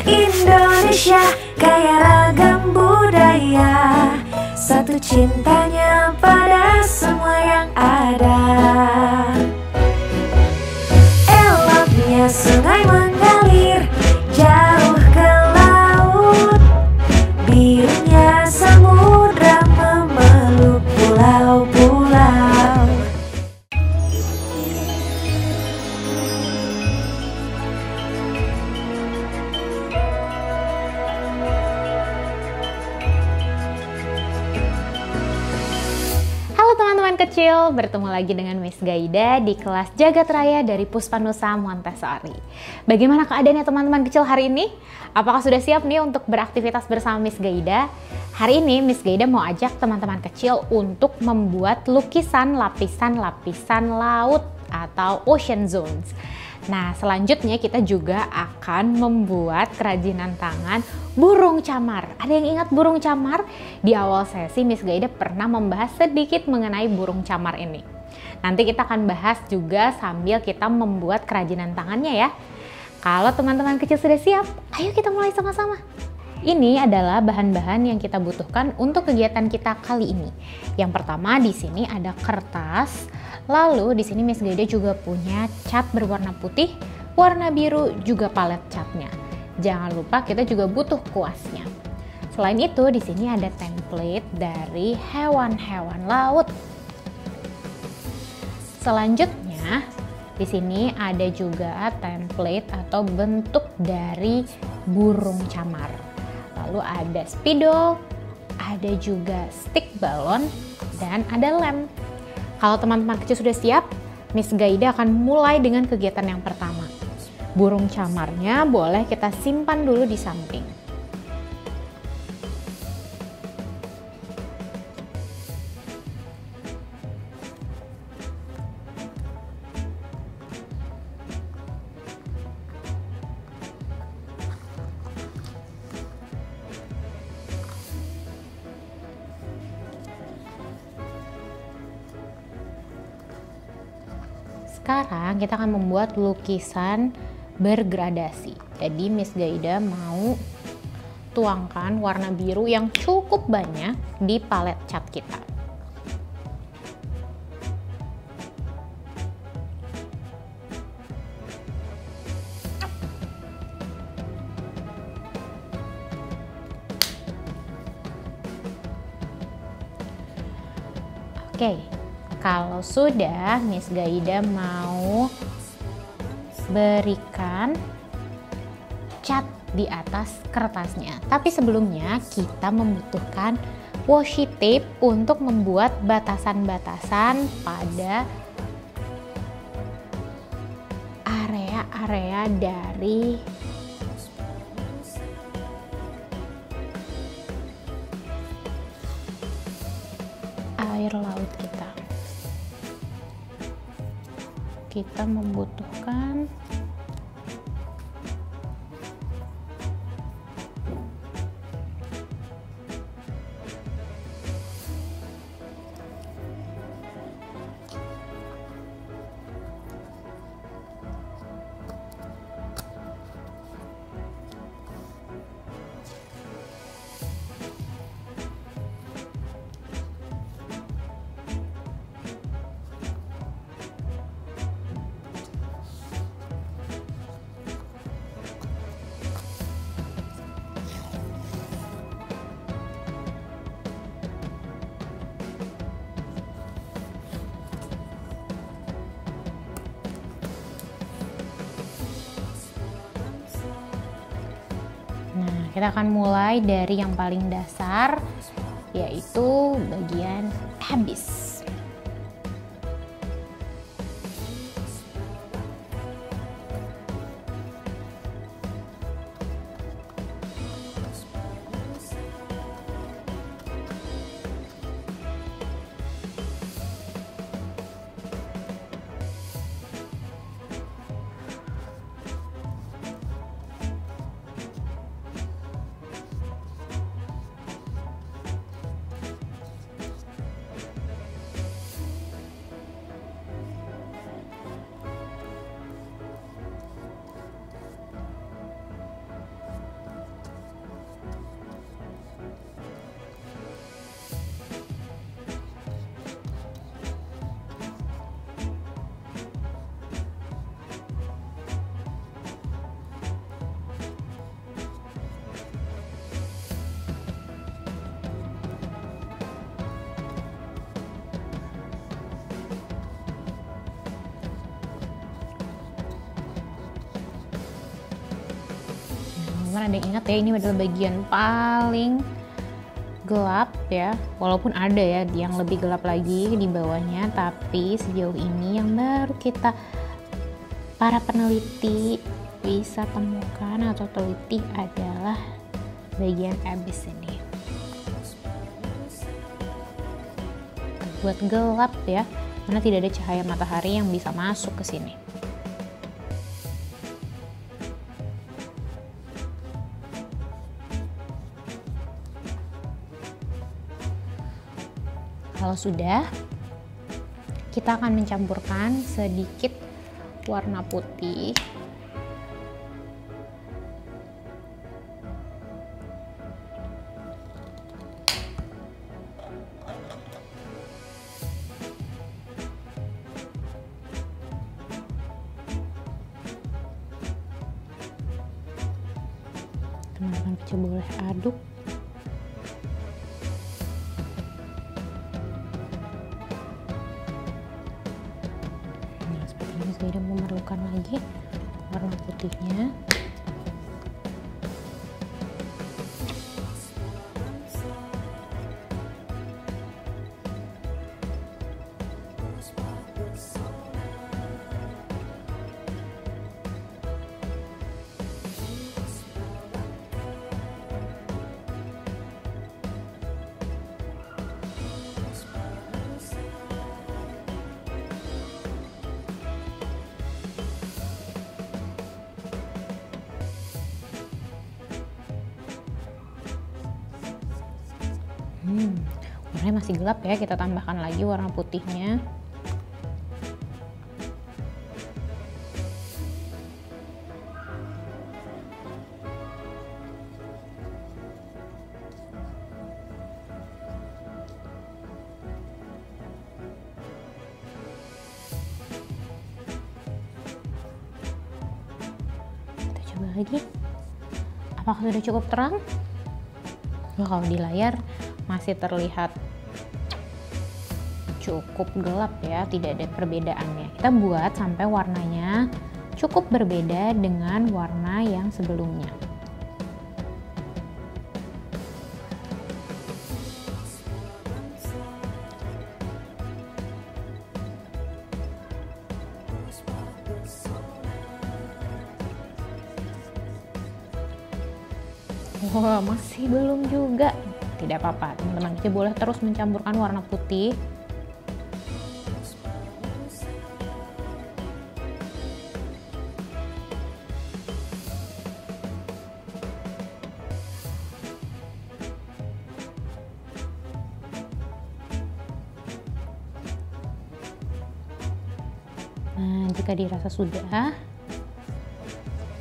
Indonesia kaya ragam budaya, satu cintanya pada semua yang ada. Eloknya sungai mengalir jauh ke laut, birunya samudra memeluk pulau-pulau. Halo teman-teman kecil, bertemu lagi dengan Miss Gaida di kelas Jagat Raya dari Puspanusa Montessori. Bagaimana keadaannya teman-teman kecil hari ini? Apakah sudah siap nih untuk beraktivitas bersama Miss Gaida? Hari ini Miss Gaida mau ajak teman-teman kecil untuk membuat lukisan lapisan-lapisan laut atau ocean zones. Nah, selanjutnya kita juga akan membuat kerajinan tangan burung camar. Ada yang ingat burung camar? Di awal sesi Miss Gaida pernah membahas sedikit mengenai burung camar ini. Nanti kita akan bahas juga sambil kita membuat kerajinan tangannya ya. Kalau teman-teman kecil sudah siap, ayo kita mulai sama-sama. Ini adalah bahan-bahan yang kita butuhkan untuk kegiatan kita kali ini. Yang pertama di sini ada kertas. Lalu di sini Miss Gaida juga punya cat berwarna putih, warna biru, juga palet catnya. Jangan lupa kita juga butuh kuasnya. Selain itu di sini ada template dari hewan-hewan laut. Selanjutnya di sini ada juga template atau bentuk dari burung camar. Lalu ada spidol, ada juga stick balon, dan ada lem. Kalau teman-teman kecil sudah siap, Miss Gaida akan mulai dengan kegiatan yang pertama. Burung camarnya boleh kita simpan dulu di samping. Sekarang kita akan membuat lukisan bergradasi. Jadi Miss Gaida mau tuangkan warna biru yang cukup banyak di palet cat kita. Oke. Kalau sudah, Miss Gaida mau berikan cat di atas kertasnya. Tapi sebelumnya kita membutuhkan washi tape untuk membuat batasan-batasan pada area-area dari air laut kita. Kita membutuhkan kita akan mulai dari yang paling dasar, yaitu bagian habis. teman-teman ada yang ingat ya, ini adalah bagian paling gelap ya, walaupun ada ya yang lebih gelap lagi di bawahnya, tapi sejauh ini yang baru para peneliti bisa temukan atau teliti adalah bagian abyss ini. Buat gelap ya, karena tidak ada cahaya matahari yang bisa masuk ke sini. Kalau sudah, kita akan mencampurkan sedikit warna putih. Teman-teman kecil boleh aduk. Tidak memerlukan lagi warna putihnya. Warnanya masih gelap ya, kita tambahkan lagi warna putihnya. Kita coba lagi. Apakah sudah cukup terang? Oh, kalau di layar masih terlihat cukup gelap ya, tidak ada perbedaannya. Kita buat sampai warnanya cukup berbeda dengan warna yang sebelumnya. Wah, masih belum juga. Tidak apa-apa, teman-teman, kita boleh terus mencampurkan warna putih. Nah, jika dirasa sudah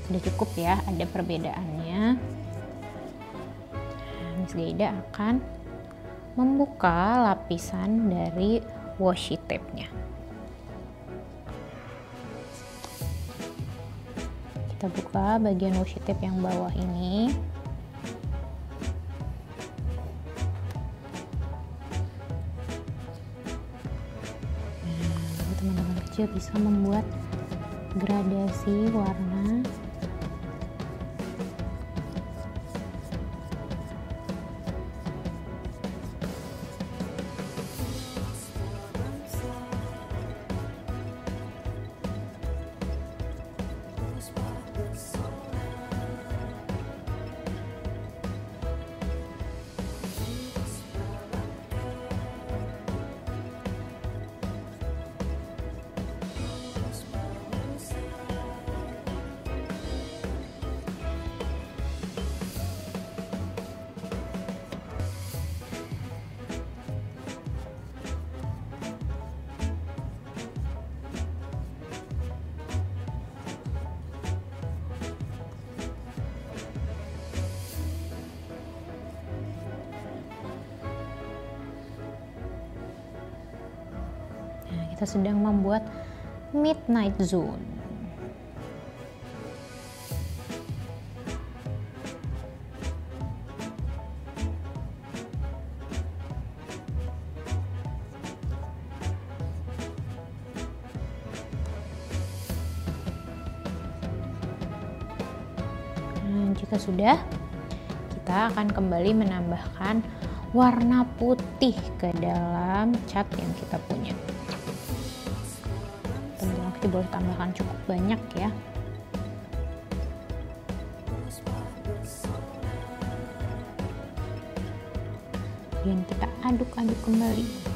cukup ya, ada perbedaannya. Miss Gaida akan membuka lapisan dari washi tape-nya. Kita buka bagian washi tape yang bawah ini. Nah, teman-teman kecil bisa membuat gradasi warna. Kita sedang membuat midnight zone. Nah, jika Jika sudah, kita akan kembali menambahkan warna putih ke dalam cat yang kita punya. Teman-teman kecil boleh tambahkan cukup banyak ya. Dan kita aduk-aduk kembali.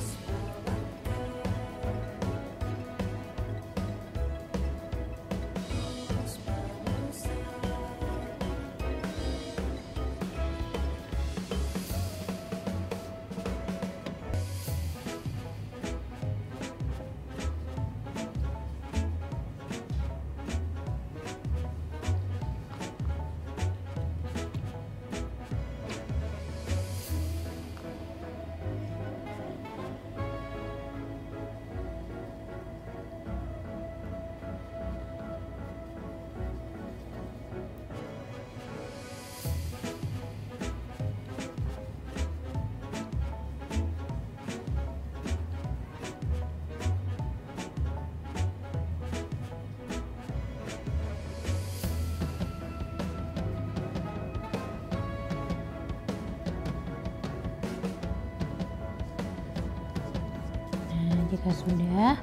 Jika sudah,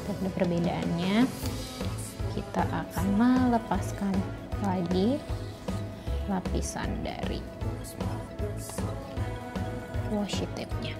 ada perbedaannya, kita akan melepaskan lagi lapisan dari washi tape-nya.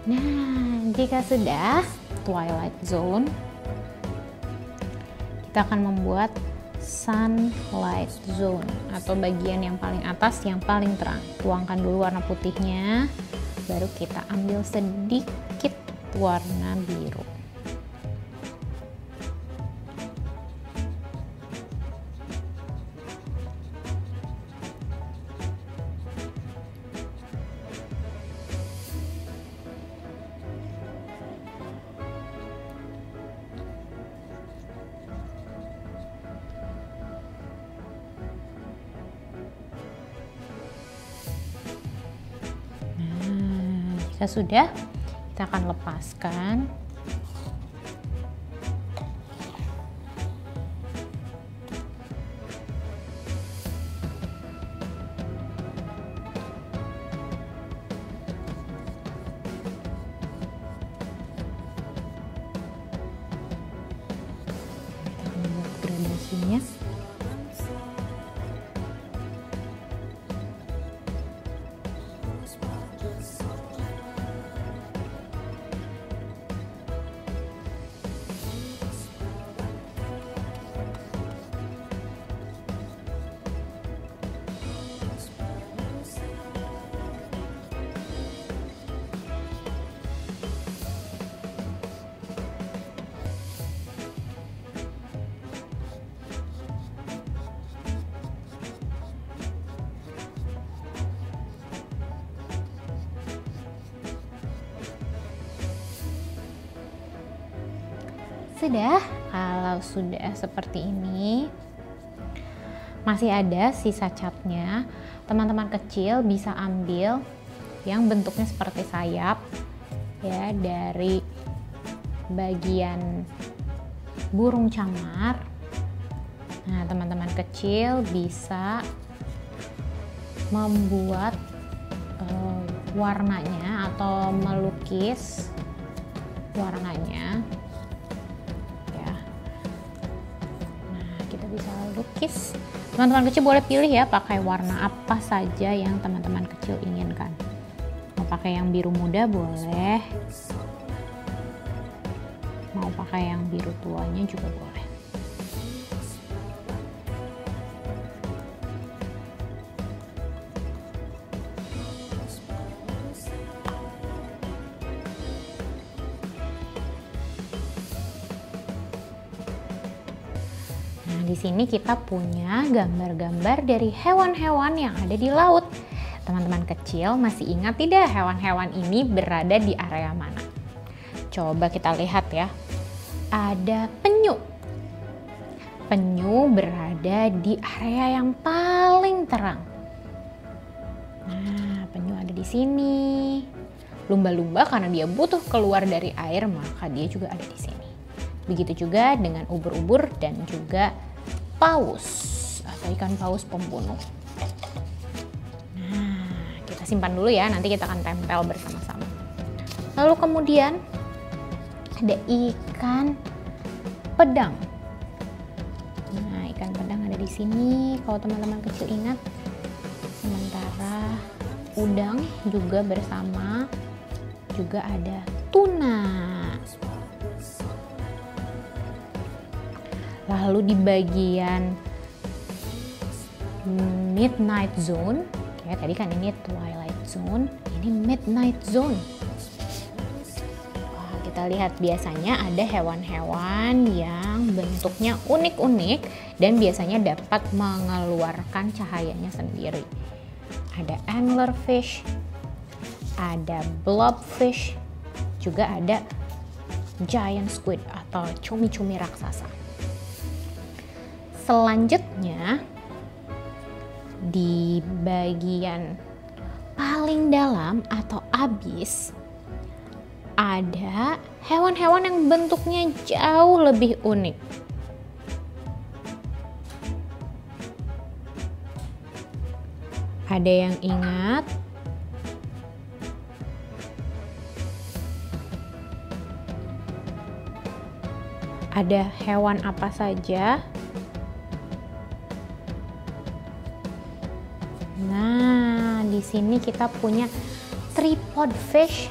Nah, jika sudah twilight zone, kita akan membuat sunlight zone atau bagian yang paling atas yang paling terang. Tuangkan dulu warna putihnya, baru kita ambil sedikit warna biru. Jika sudah, kita akan lepaskan. Kita akan membuat gradasinya. Sudah, kalau sudah seperti ini, masih ada sisa catnya, teman-teman kecil bisa ambil yang bentuknya seperti sayap ya, dari bagian burung camar. Nah, teman-teman kecil bisa membuat warnanya atau melukis warnanya ya. Nah, kita bisa lukis. Teman-teman kecil boleh pilih ya pakai warna apa saja yang teman-teman kecil inginkan. Mau pakai yang biru muda boleh, mau pakai yang biru tuanya juga boleh. Di sini kita punya gambar-gambar dari hewan-hewan yang ada di laut. Teman-teman kecil masih ingat tidak hewan-hewan ini berada di area mana? Coba kita lihat ya. Ada penyu. Penyu berada di area yang paling terang. Nah, penyu ada di sini. Lumba-lumba karena dia butuh keluar dari air, maka dia juga ada di sini. Begitu juga dengan ubur-ubur dan juga paus atau ikan paus pembunuh. Nah, kita simpan dulu ya, nanti kita akan tempel bersama-sama. Lalu kemudian ada ikan pedang. Nah, ikan pedang ada di sini. Kalau teman-teman kecil ingat, sementara udang juga bersama, juga ada tuna. Lalu di bagian midnight zone, ya tadi kan ini twilight zone, ini midnight zone. Wah, kita lihat biasanya ada hewan-hewan yang bentuknya unik-unik dan biasanya dapat mengeluarkan cahayanya sendiri. Ada anglerfish, ada blobfish, juga ada giant squid atau cumi-cumi raksasa. Selanjutnya di bagian paling dalam atau abyss ada hewan-hewan yang bentuknya jauh lebih unik. Ada yang ingat? Ada hewan apa saja? Nah, di sini kita punya tripod fish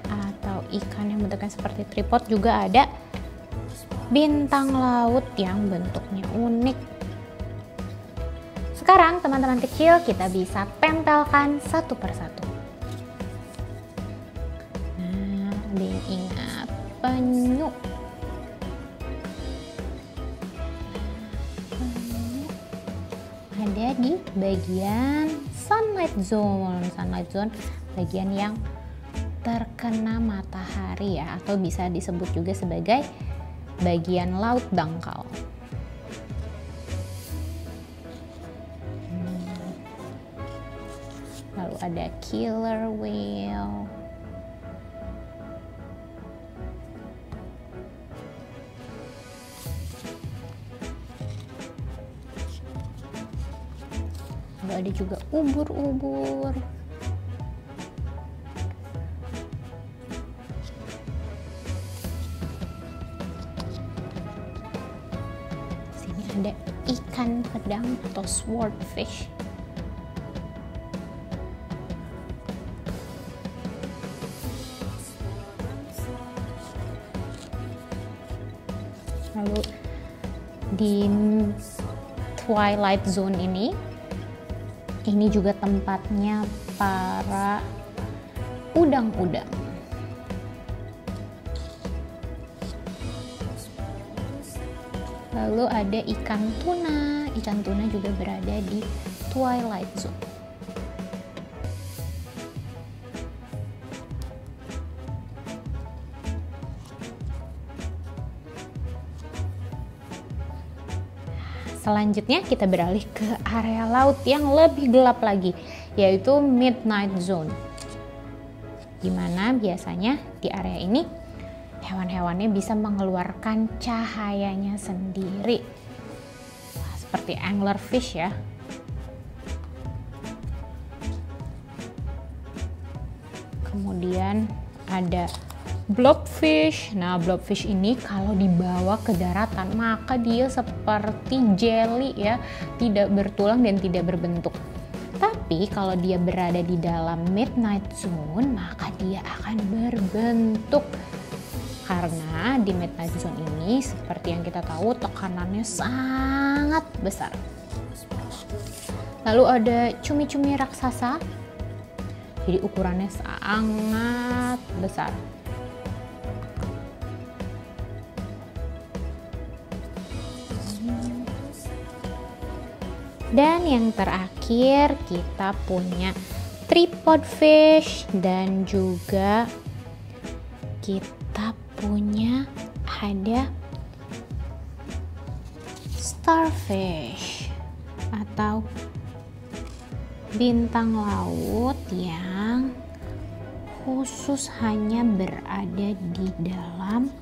atau ikan yang bentuknya seperti tripod, juga ada bintang laut yang bentuknya unik. Sekarang teman-teman kecil kita bisa tempelkan satu persatu. Nah, ada yang ingat penyu. Ada di bagian sunlight zone. Sunlight zone bagian yang terkena matahari ya, atau bisa disebut juga sebagai bagian laut dangkal. Lalu ada killer whale. Lalu ada juga ubur-ubur. Sini ada ikan pedang atau swordfish. Lalu di twilight zone ini juga tempatnya para udang-udang. Lalu ada ikan tuna. Ikan tuna juga berada di twilight zone. Selanjutnya kita beralih ke area laut yang lebih gelap lagi, yaitu midnight zone. Dimana biasanya di area ini hewan-hewannya bisa mengeluarkan cahayanya sendiri. seperti anglerfish ya. Kemudian ada blobfish. Nah, blobfish ini kalau dibawa ke daratan maka dia seperti jelly ya, tidak bertulang dan tidak berbentuk. Tapi kalau dia berada di dalam midnight zone maka dia akan berbentuk. Karena di midnight zone ini seperti yang kita tahu tekanannya sangat besar. Lalu ada cumi-cumi raksasa. Jadi ukurannya sangat besar. Dan yang terakhir kita punya tripod fish dan juga kita punya ada starfish atau bintang laut yang khusus hanya berada di dalam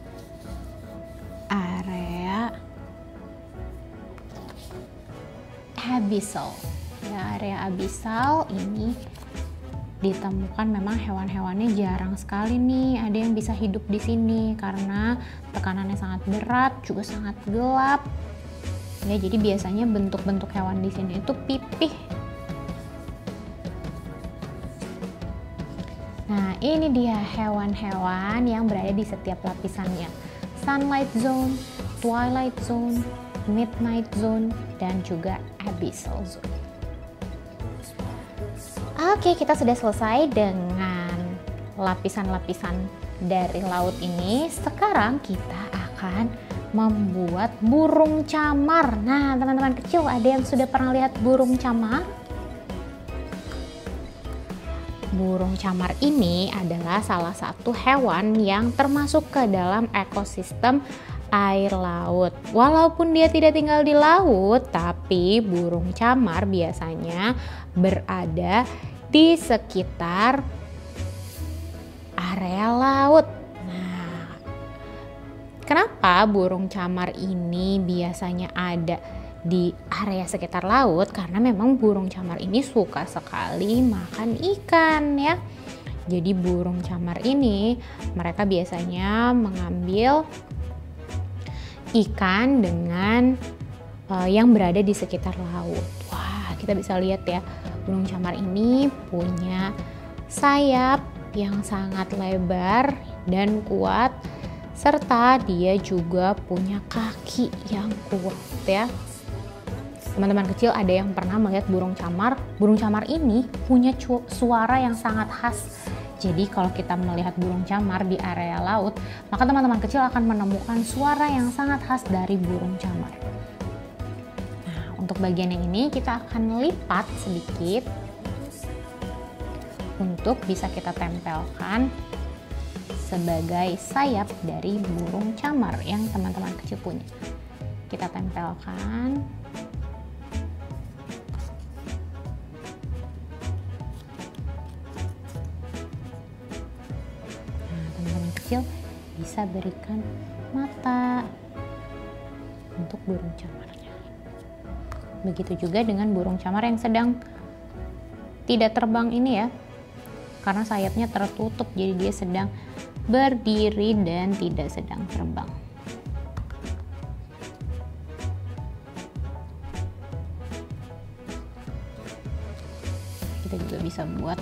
area abyssal. Ya, area abyssal ini ditemukan memang hewan-hewannya jarang sekali nih ada yang bisa hidup di sini karena tekanannya sangat berat, juga sangat gelap. Ya, jadi biasanya bentuk-bentuk hewan di sini itu pipih. Nah, ini dia hewan-hewan yang berada di setiap lapisannya. Sunlight zone, twilight zone, midnight zone, dan juga abyssal zone. Oke, kita sudah selesai dengan lapisan-lapisan dari laut ini. Sekarang kita akan membuat burung camar. Nah, teman-teman kecil, ada yang sudah pernah lihat burung camar? Burung camar ini adalah salah satu hewan yang termasuk ke dalam ekosistem air laut. Walaupun dia tidak tinggal di laut, tapi burung camar biasanya berada di sekitar area laut. Nah, kenapa burung camar ini biasanya ada di area sekitar laut? Karena memang burung camar ini suka sekali makan ikan ya. Jadi burung camar ini mereka biasanya mengambil ikan dengan yang berada di sekitar laut. Wah, kita bisa lihat ya, burung camar ini punya sayap yang sangat lebar dan kuat, serta dia juga punya kaki yang kuat ya. Teman-teman kecil, ada yang pernah melihat burung camar? Burung camar ini punya suara yang sangat khas. Jadi kalau kita melihat burung camar di area laut, maka teman-teman kecil akan menemukan suara yang sangat khas dari burung camar. Nah, untuk bagian yang ini kita akan lipat sedikit untuk bisa kita tempelkan sebagai sayap dari burung camar yang teman-teman kecil punya. Kita tempelkan. Bisa berikan mata untuk burung camarnya. Begitu juga dengan burung camar yang sedang tidak terbang ini ya, karena sayapnya tertutup, jadi dia sedang berdiri dan tidak sedang terbang. Kita juga bisa buat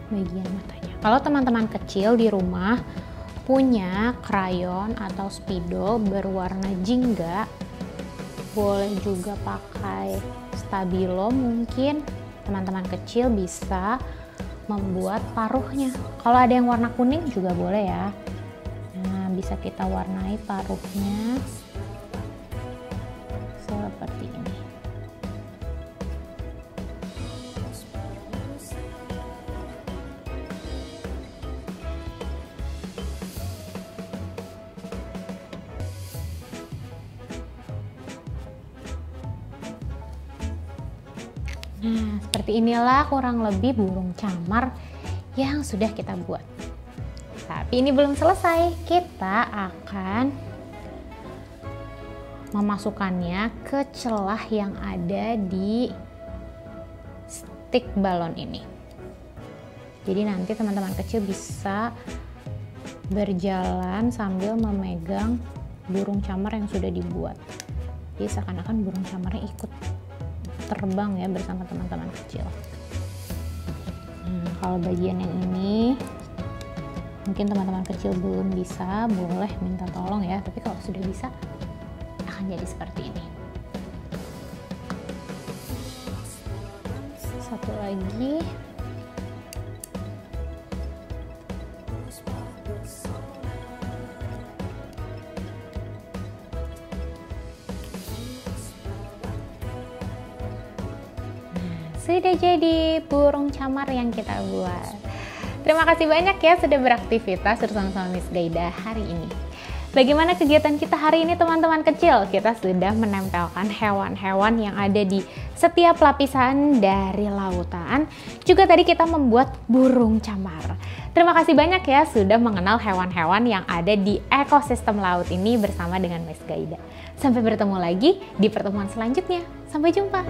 bagian matanya. Kalau teman-teman kecil di rumah punya krayon atau spidol berwarna jingga, boleh juga pakai stabilo, mungkin teman-teman kecil bisa membuat paruhnya. Kalau ada yang warna kuning juga boleh ya. Nah, bisa kita warnai paruhnya seperti ini. Nah, seperti inilah kurang lebih burung camar yang sudah kita buat. Tapi ini belum selesai, kita akan memasukkannya ke celah yang ada di stick balon ini. Jadi nanti teman-teman kecil bisa berjalan sambil memegang burung camar yang sudah dibuat. Jadi seakan-akan burung camarnya ikut terbang ya bersama teman-teman kecil. Kalau bagian yang ini mungkin teman-teman kecil belum bisa, boleh minta tolong ya. Tapi kalau sudah bisa akan jadi seperti ini. Satu lagi. Sudah jadi burung camar yang kita buat. Terima kasih banyak ya sudah beraktivitas bersama-sama Miss Gaida hari ini. Bagaimana kegiatan kita hari ini teman-teman kecil? Kita sudah menempelkan hewan-hewan yang ada di setiap lapisan dari lautan. Juga tadi kita membuat burung camar. Terima kasih banyak ya sudah mengenal hewan-hewan yang ada di ekosistem laut ini bersama dengan Miss Gaida. Sampai bertemu lagi di pertemuan selanjutnya. Sampai jumpa.